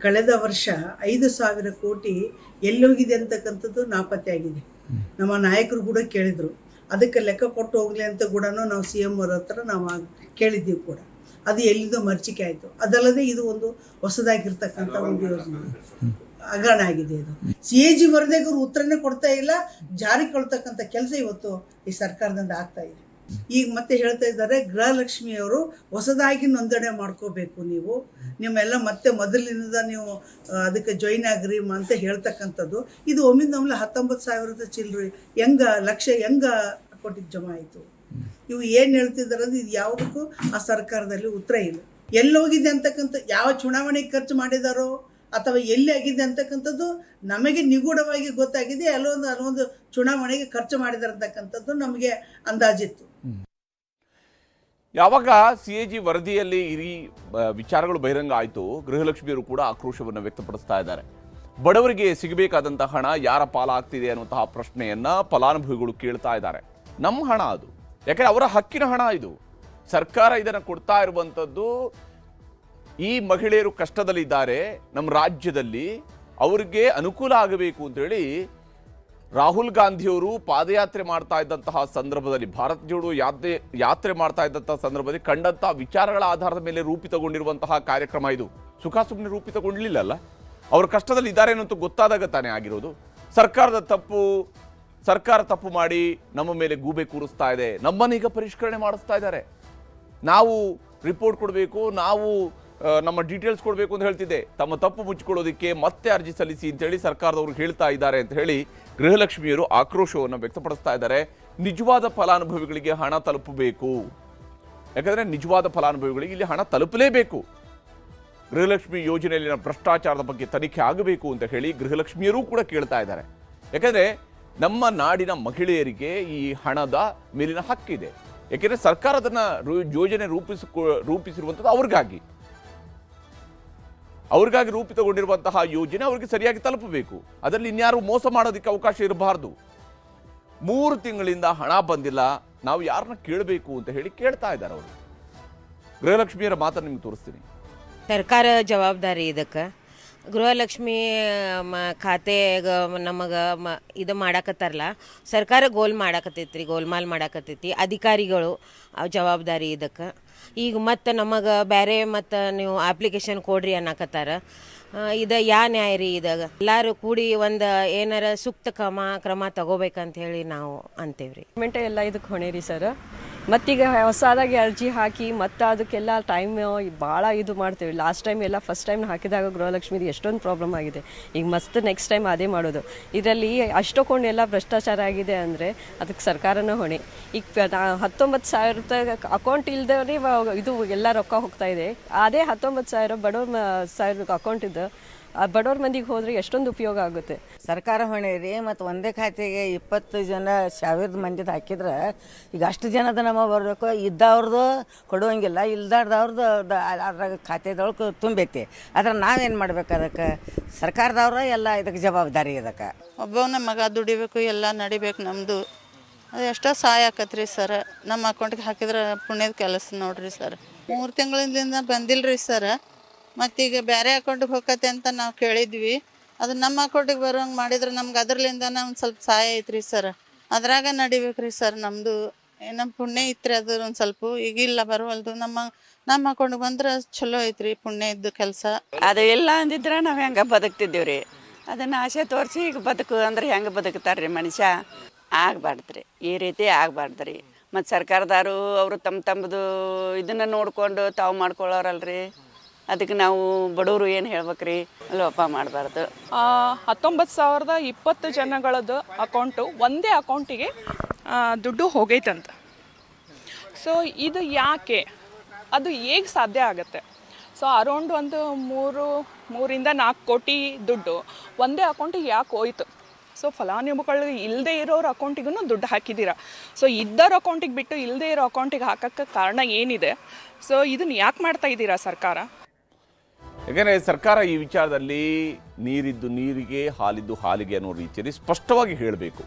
ಕಳೆದ ವರ್ಷ 5,000 ಕೋಟಿ ಎಲ್ಲೋಗಿದೆ ಅಂತಕ್ಕಂಥದ್ದು ನಾಪತ್ತೆ ಆಗಿದೆ. ನಮ್ಮ ನಾಯಕರು ಕೂಡ ಕೇಳಿದರು, ಅದಕ್ಕೆ ಲೆಕ್ಕ ಕೊಟ್ಟು ಹೋಗಲಿ ಅಂತ ಕೂಡ ನಾವು CM ಅವ್ರ ಹತ್ರ ನಾವು ಕೇಳಿದ್ದೀವಿ ಕೂಡ. ಅದು ಎಲ್ಲಿಂದೋ ಮರ್ಚಿಕೆ ಆಯಿತು. ಅದಲ್ಲದೆ ಇದು ಒಂದು ಹೊಸದಾಗಿರ್ತಕ್ಕಂಥ ಒಂದು ಯೋಜನೆ ಹಗರಣ ಆಗಿದೆ. ಇದು CAG ವರದಿಗೆ ಅವರು ಉತ್ತರನೇ ಕೊಡ್ತಾ ಇಲ್ಲ, ಜಾರಿ ಕೊಡ್ತಕ್ಕಂಥ ಕೆಲಸ ಇವತ್ತು ಈ ಸರ್ಕಾರದಿಂದ ಆಗ್ತಾ ಇದೆ. ಈಗ ಮತ್ತೆ ಹೇಳ್ತಾ ಇದ್ದಾರೆ, ಗೃಹಲಕ್ಷ್ಮಿಯವರು ಹೊಸದಾಗಿ ನೋಂದಣಿ ಮಾಡ್ಕೋಬೇಕು, ನೀವು ನಿಮ್ಮೆಲ್ಲ ಮತ್ತೆ ಮೊದಲಿನಿಂದ ನೀವು ಅದಕ್ಕೆ ಜಾಯಿನ್ ಆಗ್ರಿ ಅಂತ ಹೇಳ್ತಕ್ಕಂಥದ್ದು. ಇದು ಒಮ್ಮಿಂದೊಮ್ಮೆ 19,000 ಚಿಲ್ಲರೆ ಲಕ್ಷ ಅಕೌಂಟಿಗೆ ಜಮಾ ಆಯಿತು. ಇವು ಏನು ಹೇಳ್ತಿದ್ದಾರೆ ಅಂದ್ರೆ ಇದು ಯಾವುದಕ್ಕೂ ಆ ಸರ್ಕಾರದಲ್ಲಿ ಉತ್ತರ ಇಲ್ಲ. ಎಲ್ಲಿ ಹೋಗಿದೆ ಅಂತಕ್ಕಂಥ, ಯಾವ ಚುನಾವಣೆಗೆ ಖರ್ಚು ಮಾಡಿದಾರೋ ಅಥವಾ ಎಲ್ಲಿ ಆಗಿದೆ ಅಂತಕ್ಕಂಥದ್ದು ನಮಗೆ ನಿಗೂಢವಾಗಿ ಗೊತ್ತಾಗಿದೆ. ಅಲ್ಲೊಂದು ಚುನಾವಣೆಗೆ ಖರ್ಚು ಮಾಡಿದಾರೆ ಅಂತಕ್ಕಂಥದ್ದು ನಮಗೆ ಅಂದಾಜಿತ್ತು. ಯಾವಾಗ CAG ವರದಿಯಲ್ಲಿ ಈ ವಿಚಾರಗಳು ಬಹಿರಂಗ ಆಯಿತು, ಗೃಹಲಕ್ಷ್ಮಿಯರು ಕೂಡ ಆಕ್ರೋಶವನ್ನು ವ್ಯಕ್ತಪಡಿಸ್ತಾ ಇದ್ದಾರೆ. ಬಡವರಿಗೆ ಸಿಗಬೇಕಾದಂತಹ ಹಣ ಯಾರ ಪಾಲಾಗ್ತಿದೆ ಅನ್ನುವಂತಹ ಪ್ರಶ್ನೆಯನ್ನ ಫಲಾನುಭವಿಗಳು ಕೇಳ್ತಾ ಇದ್ದಾರೆ. ನಮ್ಮ ಹಣ ಅದು, ಯಾಕಂದ್ರೆ ಅವರ ಹಕ್ಕಿನ ಹಣ ಇದು. ಸರ್ಕಾರ ಇದನ್ನು ಕೊಡ್ತಾ ಇರುವಂಥದ್ದು ಈ ಮಹಿಳೆಯರು ಕಷ್ಟದಲ್ಲಿದ್ದಾರೆ ನಮ್ಮ ರಾಜ್ಯದಲ್ಲಿ, ಅವರಿಗೆ ಅನುಕೂಲ ಆಗಬೇಕು ಅಂತೇಳಿ ರಾಹುಲ್ ಗಾಂಧಿಯವರು ಪಾದಯಾತ್ರೆ ಮಾಡ್ತಾ ಇದ್ದಂತಹ ಸಂದರ್ಭದಲ್ಲಿ, ಭಾರತ್ ಜೋಡೋ ಯಾತ್ರೆ ಮಾಡ್ತಾ ಇದ್ದಂತಹ ಸಂದರ್ಭದಲ್ಲಿ ಕಂಡಂತಹ ವಿಚಾರಗಳ ಆಧಾರದ ಮೇಲೆ ರೂಪಿತಗೊಂಡಿರುವಂತಹ ಕಾರ್ಯಕ್ರಮ ಇದು. ಸುಖ ಸುಮ್ಮನೆ ರೂಪಿತಗೊಂಡಿಲ್ಲಲ್ಲ, ಅವರು ಕಷ್ಟದಲ್ಲಿ ಇದ್ದಾರೆ ಅನ್ನೋದು ಗೊತ್ತಾದಾಗ ತಾನೇ ಆಗಿರೋದು. ಸರ್ಕಾರ ತಪ್ಪು ಮಾಡಿ ನಮ್ಮ ಮೇಲೆ ಗೂಬೆ ಕೂರಿಸ್ತಾ ಇದೆ, ನಮ್ಮನ್ನೀಗ ಪರಿಷ್ಕರಣೆ ಮಾಡಿಸ್ತಾ ಇದ್ದಾರೆ. ನಾವು ರಿಪೋರ್ಟ್ ಕೊಡಬೇಕು, ನಾವು ನಮ್ಮ ಡೀಟೇಲ್ಸ್ ಕೊಡಬೇಕು ಅಂತ ಹೇಳ್ತಿದ್ದೆ. ತಮ್ಮ ತಪ್ಪು ಮುಚ್ಚಿಕೊಳ್ಳೋದಕ್ಕೆ ಮತ್ತೆ ಅರ್ಜಿ ಸಲ್ಲಿಸಿ ಅಂತೇಳಿ ಸರ್ಕಾರದವರು ಹೇಳ್ತಾ ಇದ್ದಾರೆ ಅಂತ ಹೇಳಿ ಗೃಹಲಕ್ಷ್ಮಿಯರು ಆಕ್ರೋಶವನ್ನು ವ್ಯಕ್ತಪಡಿಸ್ತಾ ಇದ್ದಾರೆ. ನಿಜವಾದ ಫಲಾನುಭವಿಗಳಿಗೆ ಹಣ ತಲುಪಬೇಕು, ಯಾಕಂದರೆ ನಿಜವಾದ ಫಲಾನುಭವಿಗಳಿಗೆ ಇಲ್ಲಿ ಹಣ ತಲುಪಲೇಬೇಕು. ಗೃಹಲಕ್ಷ್ಮಿ ಯೋಜನೆಯಲ್ಲಿನ ಭ್ರಷ್ಟಾಚಾರದ ಬಗ್ಗೆ ತನಿಖೆ ಆಗಬೇಕು ಅಂತ ಹೇಳಿ ಗೃಹಲಕ್ಷ್ಮಿಯರೂ ಕೂಡ ಕೇಳ್ತಾ ಇದ್ದಾರೆ. ಯಾಕಂದರೆ ನಮ್ಮ ನಾಡಿನ ಮಹಿಳೆಯರಿಗೆ ಈ ಹಣದ ಮೇಲಿನ ಹಕ್ಕಿದೆ. ಯಾಕೆಂದರೆ ಸರ್ಕಾರ ಅದನ್ನು ಯೋಜನೆ ರೂಪಿಸಿರುವಂಥದ್ದು ಅವ್ರಿಗಾಗಿ ರೂಪಿತಗೊಂಡಿರುವಂತಹ ಯೋಜನೆ ಅವರಿಗೆ ಸರಿಯಾಗಿ ತಲುಪಬೇಕು. ಅದರಲ್ಲಿ ಇನ್ಯಾರು ಮೋಸ ಮಾಡೋದಕ್ಕೆ ಅವಕಾಶ ಇರಬಾರ್ದು. 3 ತಿಂಗಳಿಂದ ಹಣ ಬಂದಿಲ್ಲ, ನಾವು ಯಾರನ್ನ ಕೇಳಬೇಕು ಅಂತ ಹೇಳಿ ಕೇಳ್ತಾ ಇದ್ದಾರೆ ಅವರು. ಗೃಹಲಕ್ಷ್ಮಿಯರ ಮಾತನ್ನು ನಿಮ್ಗೆ ತೋರಿಸ್ತೀನಿ. ಸರ್ಕಾರ ಜವಾಬ್ದಾರಿ ಇದಕ್ಕೆ. ಗೃಹಲಕ್ಷ್ಮಿ ಖಾತೆ ನಮಗೆ ಇದು ಮಾಡಾಕತ್ತಾರಲ್ಲ, ಸರ್ಕಾರ ಗೋಲ್ಮಾಲ್ ಮಾಡಾಕತ್ತೈತಿ. ಅಧಿಕಾರಿಗಳು ಜವಾಬ್ದಾರಿ ಇದಕ್ಕೆ. ಈಗ ಮತ್ತು ನಮಗೆ ಬೇರೆ ಮತ್ತು ನೀವು ಅಪ್ಲಿಕೇಶನ್ ಕೊಡ್ರಿ ಅನ್ನಕತ್ತಾರ. ಇದು ಯಾ ನ್ಯಾಯ ರೀ? ಇದಾಗ ಎಲ್ಲರೂ ಕೂಡಿ ಒಂದು ಏನಾರ ಸೂಕ್ತ ಕ್ರಮ ತಗೋಬೇಕಂತ ಹೇಳಿ ನಾವು ಅಂತೇವ್ರಿ. ಗೌರ್ಮೆಂಟೇ ಎಲ್ಲ ಇದಕ್ಕೆ ಹೊಣೆ ರೀ ಸರ್. ಮತ್ತೀಗ ಹೊಸದಾಗಿ ಅರ್ಜಿ ಹಾಕಿ ಮತ್ತು ಅದಕ್ಕೆಲ್ಲ ಟೈಮ್ ಭಾಳ ಇದು ಮಾಡ್ತೇವೆ. ಲಾಸ್ಟ್ ಟೈಮ್ ಎಲ್ಲ ಫಸ್ಟ್ ಟೈಮ್ ಹಾಕಿದಾಗ ಗೃಹಲಕ್ಷ್ಮಿದು ಎಷ್ಟೊಂದು ಪ್ರಾಬ್ಲಮ್ ಆಗಿದೆ. ಈಗ ಮಸ್ತ್ ನೆಕ್ಸ್ಟ್ ಟೈಮ್ ಅದೇ ಮಾಡೋದು. ಇದರಲ್ಲಿ ಅಷ್ಟೊಂದು ಎಲ್ಲ ಭ್ರಷ್ಟಾಚಾರ ಆಗಿದೆ ಅಂದರೆ ಅದಕ್ಕೆ ಸರ್ಕಾರನ ಹೊಣೆ. ಈಗ 19,000 ರೂಪಾಯಿ ಅಕೌಂಟ್ ಇಲ್ದೇ ಇದು ಎಲ್ಲ ರೊಕ್ಕ ಹೋಗ್ತಾ ಇದೆ. ಅದೇ 19,000 ಬಡವ್ರ ಅಕೌಂಟ್ ಇದ್ದು ಬಡವ್ರ ಮಂದಿಗೆ ಹೋದರೆ ಎಷ್ಟೊಂದು ಉಪಯೋಗ ಆಗುತ್ತೆ. ಸರ್ಕಾರ ಹೊಣೆ ರೀ. ಮತ್ತು ಒಂದೇ ಖಾತೆಗೆ 20 ಜನ 1,000 ಮಂದಿದು ಹಾಕಿದ್ರೆ ಈಗ ಅಷ್ಟು ಜನದ ನಮ್ಮ ಬರಬೇಕು. ಇದ್ದವ್ರದ್ದು ಕೊಡುವಂಗಿಲ್ಲ, ಇಲ್ದಾರ್ದವ್ರದ್ದು ಅದ್ರಾಗ ಖಾತೆದೊಳಗೆ ತುಂಬೈತಿ. ಅದ್ರ ನಾವೇನು ಮಾಡ್ಬೇಕು? ಅದಕ್ಕೆ ಸರ್ಕಾರದವ್ರ ಎಲ್ಲ ಇದಕ್ಕೆ ಜವಾಬ್ದಾರಿ. ಇದಕ್ಕೆ ಒಬ್ಬವನ ಮಗ ದುಡಿಬೇಕು, ಎಲ್ಲ ನಡಿಬೇಕು ನಮ್ಮದು. ಅದು ಎಷ್ಟೋ ಸಹಾಯ ಆಕತ್ರಿ ಸರ್. ನಮ್ಮ ಅಕೌಂಟಿಗೆ ಹಾಕಿದ್ರೆ ಪುಣ್ಯದ ಕೆಲಸ ನೋಡ್ರಿ ಸರ್. 3 ತಿಂಗಳಿಂದ ಬಂದಿಲ್ಲ ರೀ ಸರ್. ಮತ್ತೀಗ ಬೇರೆ ಅಕೌಂಟಿಗೆ ಹೋಗತ್ತೆ ಅಂತ ನಾವು ಕೇಳಿದ್ವಿ. ಅದು ನಮ್ಮ ಅಕೌಂಟಿಗೆ ಬರೋಂಗೆ ಮಾಡಿದ್ರೆ ನಮ್ಗೆ ಅದರಲ್ಲಿಂದ ಒಂದು ಸ್ವಲ್ಪ ಸಹಾಯ ಐತ್ರಿ ಸರ್. ಅದ್ರಾಗ ನಡಿಬೇಕ್ರಿ ಸರ್. ನಮ್ಮದು ನಮ್ಮ ಪುಣ್ಯ ಇತ್ತು ರೀ, ಅದು ಒಂದು ಸ್ವಲ್ಪ ಈಗಿಲ್ಲ ಬರುವಲ್ದು. ನಮ್ಮ ಅಕೌಂಟಿಗೆ ಬಂದ್ರೆ ಚಲೋ ಐತ್ರಿ, ಪುಣ್ಯ ಇದ್ದು ಕೆಲಸ. ಅದು ಇಲ್ಲ ಅಂದಿದ್ರೆ ನಾವು ಹೆಂಗೆ ಬದುಕ್ತಿದ್ದೀವಿ ರೀ. ಅದನ್ನು ಆಸೆ ತೋರಿಸಿ ಈಗ ಬದುಕು ಅಂದ್ರೆ ಹೆಂಗೆ ಬದುಕ್ತಾರೆ ರೀ ಮನುಷ್ಯ? ಆಗಬಾರ್ದು ರೀ, ಈ ರೀತಿ ಆಗಬಾರ್ದು ರೀ. ಮತ್ತು ಸರ್ಕಾರದವರು ಅವರು ತಮ್ಮದು ಇದನ್ನು ನೋಡಿಕೊಂಡು ತಾವು ಮಾಡ್ಕೊಳ್ಳೋರಲ್ರಿ. ಅದಕ್ಕೆ ನಾವು ಬಡವರು ಏನು ಹೇಳ್ಬೇಕ್ರಿ? ಲೋಪ ಮಾಡಬಾರ್ದು. 19,020 ಜನಗಳದ್ದು ಅಕೌಂಟು ಒಂದೇ ಅಕೌಂಟಿಗೆ ದುಡ್ಡು ಹೋಗೈತಂತ. ಸೊ ಇದು ಯಾಕೆ, ಅದು ಹೇಗೆ ಸಾಧ್ಯ ಆಗುತ್ತೆ? ಸೊ ಅರೌಂಡ್ ಒಂದು 3 ರಿಂದ 4 ಕೋಟಿ ದುಡ್ಡು ಒಂದೇ ಅಕೌಂಟಿಗೆ ಯಾಕೆ ಹೋಯ್ತು? ಸೊ ಫಲಾನುಭವಿಗಳು ಇಲ್ಲದೆ ಇರೋರ ಅಕೌಂಟಿಗೂ ದುಡ್ಡು ಹಾಕಿದ್ದೀರಾ. ಸೊ ಇದ್ದರ ಅಕೌಂಟಿಗೆ ಬಿಟ್ಟು ಇಲ್ಲದೆ ಇರೋ ಅಕೌಂಟಿಗೆ ಹಾಕೋಕ್ಕೆ ಕಾರಣ ಏನಿದೆ? ಸೊ ಇದನ್ನು ಯಾಕೆ ಮಾಡ್ತಾ ಇದ್ದೀರಾ ಸರ್ಕಾರ? ಯಾಕೆಂದರೆ ಸರ್ಕಾರ ಈ ವಿಚಾರದಲ್ಲಿ ನೀರಿದ್ದು ನೀರಿಗೆ, ಹಾಲಿದ್ದು ಹಾಲಿಗೆ ಅನ್ನೋ ರೀತಿಯಲ್ಲಿ ಸ್ಪಷ್ಟವಾಗಿ ಹೇಳಬೇಕು.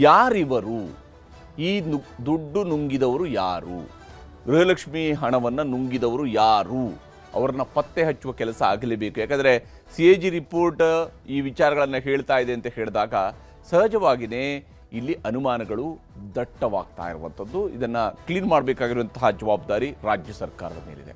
ಯಾರಿವರು? ಈ ದುಡ್ಡು ನುಂಗಿದವರು ಯಾರು? ಗೃಹಲಕ್ಷ್ಮಿ ಹಣವನ್ನು ನುಂಗಿದವರು ಯಾರು? ಅವರನ್ನ ಪತ್ತೆ ಹಚ್ಚುವ ಕೆಲಸ ಆಗಲೇಬೇಕು. ಯಾಕಂದರೆ CAG ರಿಪೋರ್ಟ್ ಈ ವಿಚಾರಗಳನ್ನು ಹೇಳ್ತಾ ಇದೆ ಅಂತ ಹೇಳಿದಾಗ ಸಹಜವಾಗಿಯೇ ಇಲ್ಲಿ ಅನುಮಾನಗಳು ದಟ್ಟವಾಗ್ತಾ ಇರುವಂಥದ್ದು. ಇದನ್ನು ಕ್ಲೀನ್ ಮಾಡಬೇಕಾಗಿರುವಂತಹ ಜವಾಬ್ದಾರಿ ರಾಜ್ಯ ಸರ್ಕಾರದ ಮೇಲಿದೆ.